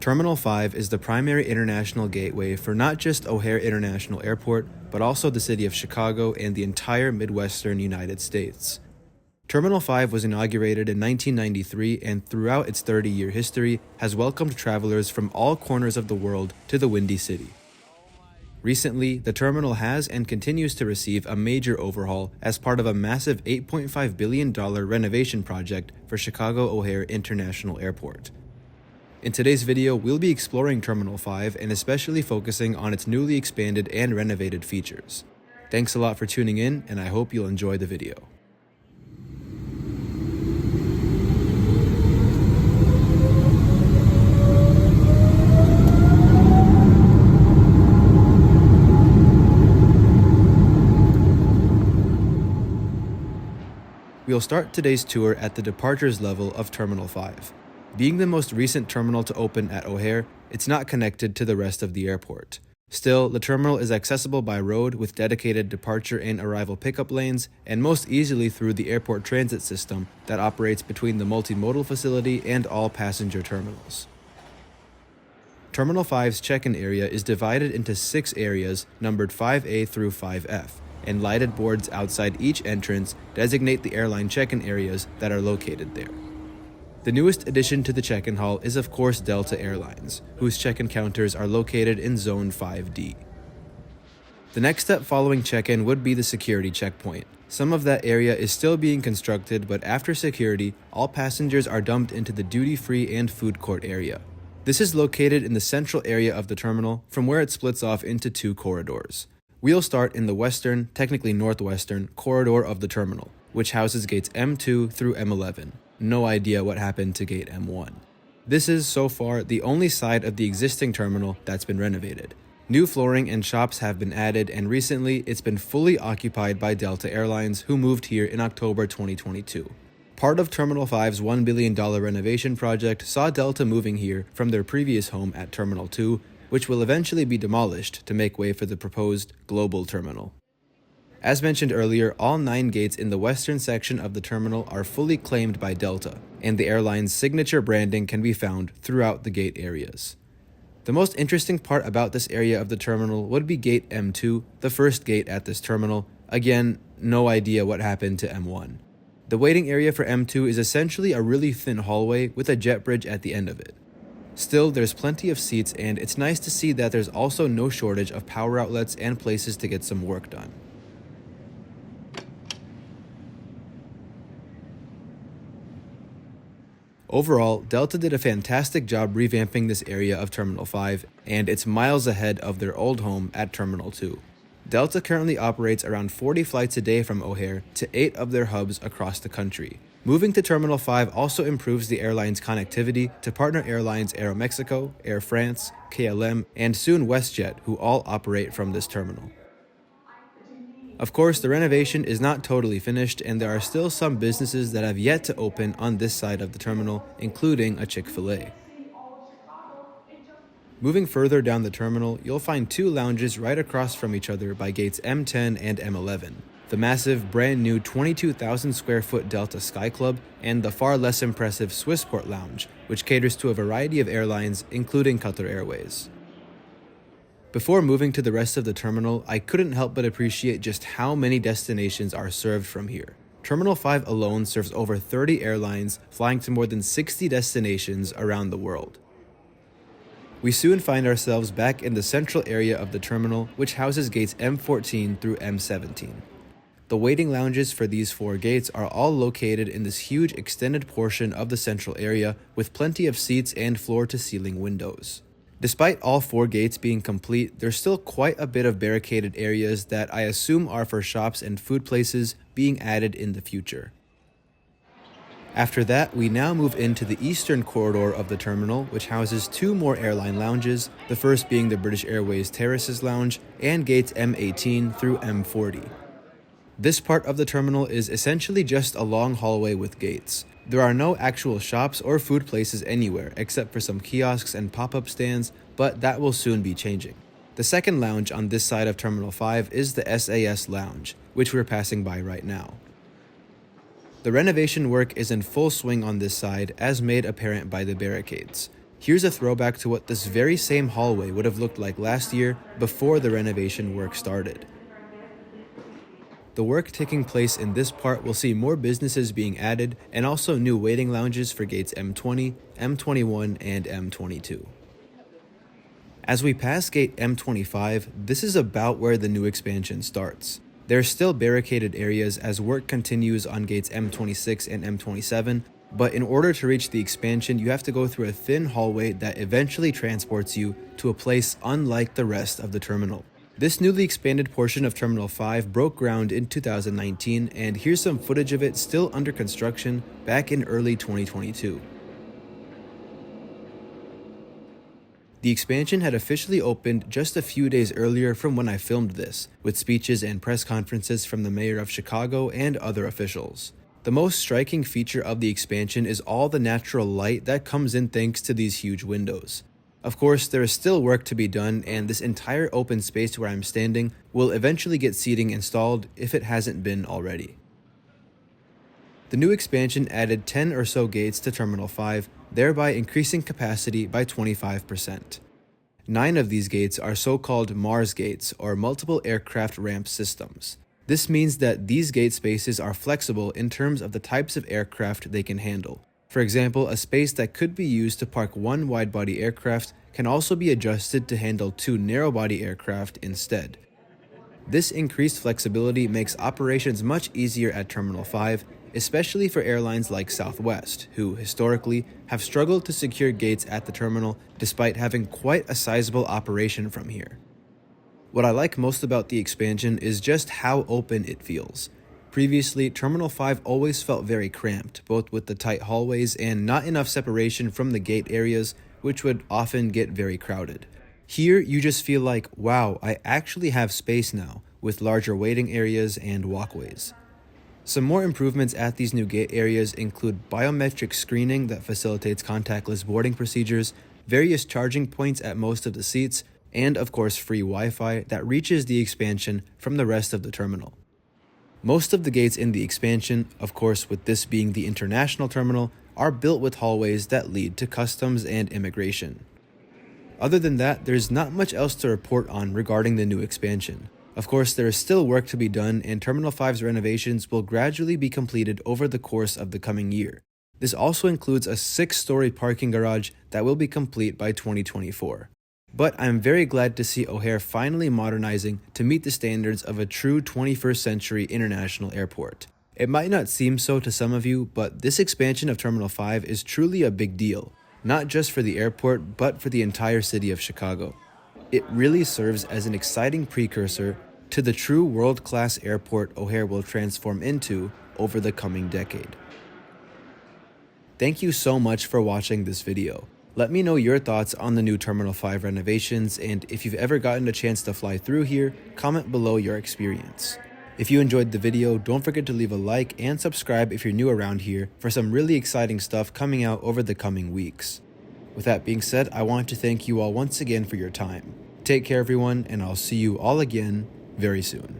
Terminal 5 is the primary international gateway for not just O'Hare International Airport, but also the city of Chicago and the entire Midwestern United States. Terminal 5 was inaugurated in 1993 and throughout its 30-year history has welcomed travelers from all corners of the world to the Windy City. Recently, the terminal has and continues to receive a major overhaul as part of a massive $8.5 billion renovation project for Chicago O'Hare International Airport. In today's video, we'll be exploring Terminal 5 and especially focusing on its newly expanded and renovated features. Thanks a lot for tuning in, and I hope you'll enjoy the video. We'll start today's tour at the departures level of Terminal 5. Being the most recent terminal to open at O'Hare, it's not connected to the rest of the airport. Still, the terminal is accessible by road with dedicated departure and arrival pickup lanes, and most easily through the airport transit system that operates between the multimodal facility and all passenger terminals. Terminal 5's check-in area is divided into 6 areas numbered 5A through 5F, and lighted boards outside each entrance designate the airline check-in areas that are located there. The newest addition to the check-in hall is of course Delta Airlines, whose check-in counters are located in Zone 5D. The next step following check-in would be the security checkpoint. Some of that area is still being constructed, but after security, all passengers are dumped into the duty-free and food court area. This is located in the central area of the terminal, from where it splits off into 2 corridors. We'll start in the western, technically northwestern, corridor of the terminal, which houses gates M2 through M11. No idea what happened to gate M1. This is, so far, the only side of the existing terminal that's been renovated. New flooring and shops have been added, and recently it's been fully occupied by Delta Airlines, who moved here in October 2022. Part of Terminal 5's $1 billion renovation project saw Delta moving here from their previous home at Terminal 2, which will eventually be demolished to make way for the proposed global terminal. As mentioned earlier, all 9 gates in the western section of the terminal are fully claimed by Delta, and the airline's signature branding can be found throughout the gate areas. The most interesting part about this area of the terminal would be gate M2, the first gate at this terminal. Again, no idea what happened to M1. The waiting area for M2 is essentially a really thin hallway with a jet bridge at the end of it. Still, there's plenty of seats, and it's nice to see that there's also no shortage of power outlets and places to get some work done. Overall, Delta did a fantastic job revamping this area of Terminal 5, and it's miles ahead of their old home at Terminal 2. Delta currently operates around 40 flights a day from O'Hare to 8 of their hubs across the country. Moving to Terminal 5 also improves the airline's connectivity to partner airlines Aeromexico, Air France, KLM, and soon WestJet, who all operate from this terminal. Of course, the renovation is not totally finished, and there are still some businesses that have yet to open on this side of the terminal, including a Chick-fil-A. Moving further down the terminal, you'll find 2 lounges right across from each other by gates M10 and M11. The massive, brand new 22,000 square foot Delta Sky Club, and the far less impressive Swissport Lounge, which caters to a variety of airlines, including Qatar Airways. Before moving to the rest of the terminal, I couldn't help but appreciate just how many destinations are served from here. Terminal 5 alone serves over 30 airlines, flying to more than 60 destinations around the world. We soon find ourselves back in the central area of the terminal, which houses gates M14 through M17. The waiting lounges for these 4 gates are all located in this huge extended portion of the central area with plenty of seats and floor-to-ceiling windows. Despite all 4 gates being complete, there's still quite a bit of barricaded areas that I assume are for shops and food places being added in the future. After that, we now move into the eastern corridor of the terminal, which houses 2 more airline lounges, the first being the British Airways Terraces Lounge and gates M18 through M40. This part of the terminal is essentially just a long hallway with gates. There are no actual shops or food places anywhere except for some kiosks and pop-up stands, but that will soon be changing. The second lounge on this side of Terminal 5 is the SAS Lounge, which we're passing by right now. The renovation work is in full swing on this side, as made apparent by the barricades. Here's a throwback to what this very same hallway would have looked like last year before the renovation work started. The work taking place in this part will see more businesses being added and also new waiting lounges for gates M20, M21, and M22. As we pass gate M25, this is about where the new expansion starts. There are still barricaded areas as work continues on gates M26 and M27, but in order to reach the expansion, you have to go through a thin hallway that eventually transports you to a place unlike the rest of the terminal. This newly expanded portion of Terminal 5 broke ground in 2019, and here's some footage of it still under construction back in early 2022. The expansion had officially opened just a few days earlier from when I filmed this, with speeches and press conferences from the mayor of Chicago and other officials. The most striking feature of the expansion is all the natural light that comes in thanks to these huge windows. Of course, there is still work to be done, and this entire open space where I'm standing will eventually get seating installed if it hasn't been already. The new expansion added 10 or so gates to Terminal 5, thereby increasing capacity by 25%. 9 of these gates are so-called MARS gates, or Multiple Aircraft Ramp Systems. This means that these gate spaces are flexible in terms of the types of aircraft they can handle. For example, a space that could be used to park one wide-body aircraft can also be adjusted to handle 2 narrow-body aircraft instead. This increased flexibility makes operations much easier at Terminal 5, especially for airlines like Southwest, who historically have struggled to secure gates at the terminal despite having quite a sizable operation from here. What I like most about the expansion is just how open it feels. Previously, Terminal 5 always felt very cramped, both with the tight hallways and not enough separation from the gate areas, which would often get very crowded. Here, you just feel like, wow, I actually have space now, with larger waiting areas and walkways. Some more improvements at these new gate areas include biometric screening that facilitates contactless boarding procedures, various charging points at most of the seats, and of course free Wi-Fi that reaches the expansion from the rest of the terminal. Most of the gates in the expansion, of course with this being the international terminal, are built with hallways that lead to customs and immigration. Other than that, there's not much else to report on regarding the new expansion. Of course, there is still work to be done, and Terminal 5's renovations will gradually be completed over the course of the coming year. This also includes a 6-story parking garage that will be complete by 2024. But I'm very glad to see O'Hare finally modernizing to meet the standards of a true 21st century international airport. It might not seem so to some of you, but this expansion of Terminal 5 is truly a big deal, not just for the airport, but for the entire city of Chicago. It really serves as an exciting precursor to the true world-class airport O'Hare will transform into over the coming decade. Thank you so much for watching this video. Let me know your thoughts on the new Terminal 5 renovations, and if you've ever gotten a chance to fly through here, comment below your experience. If you enjoyed the video, don't forget to leave a like and subscribe if you're new around here for some really exciting stuff coming out over the coming weeks. With that being said, I want to thank you all once again for your time. Take care everyone, and I'll see you all again very soon.